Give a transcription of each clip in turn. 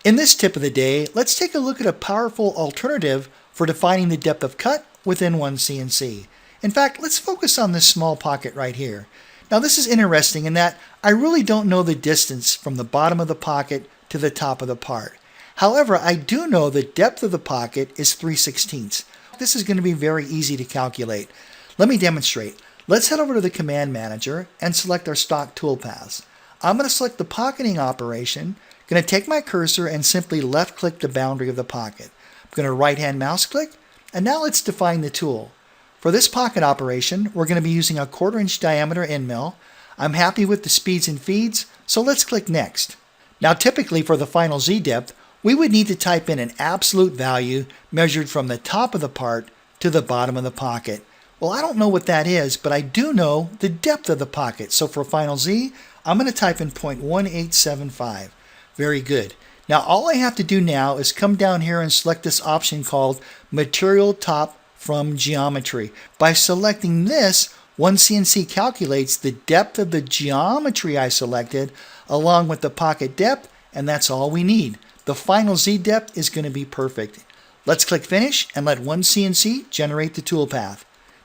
In this tip of the day, let's take a look at a powerful alternative for defining the depth of cut within OneCNC. In fact, let's focus on this small pocket right here. Now this is interesting in that I really don't know the distance from the bottom of the pocket to the top of the part. However, I do know the depth of the pocket is 3/16. This is going to be very easy to calculate. Let me demonstrate. Let's head over to the Command Manager and select our stock toolpaths. I'm going to select the pocketing operation, going to take my cursor and simply left click the boundary of the pocket. I'm going to right hand mouse click, and now let's define the tool. For this pocket operation, we're going to be using a 1/4 inch diameter end mill. I'm happy with the speeds and feeds, so let's click next. Now typically for the final Z depth, we would need to type in an absolute value measured from the top of the part to the bottom of the pocket. Well, I don't know what that is, but I do know the depth of the pocket. So for final Z, I'm going to type in 0.1875. Very good. Now all I have to do now is come down here and select this option called Material Top from Geometry. By selecting this, OneCNC calculates the depth of the geometry I selected along with the pocket depth, and that's all we need. The final Z depth is going to be perfect. Let's click Finish and let OneCNC generate the toolpath.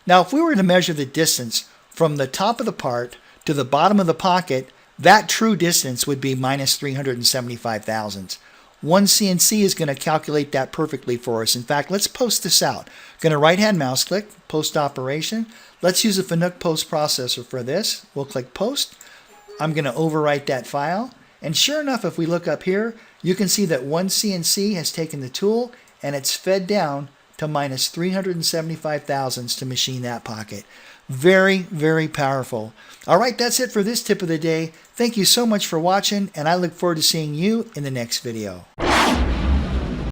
Now if we were to measure the distance from the top of the part to the bottom of the pocket, that true distance would be minus 375 thousandths. OneCNC is going to calculate that perfectly for us. In fact, let's post this out. Going to right hand mouse click, Post Operation. Let's use a Fanuc post processor for this. We'll click Post. I'm going to overwrite that file. And sure enough, if we look up here, you can see that OneCNC has taken the tool and it's fed down to minus 375 thousandths to machine that pocket. Very, very powerful. All right, that's it for this tip of the day. Thank you so much for watching, and I look forward to seeing you in the next video.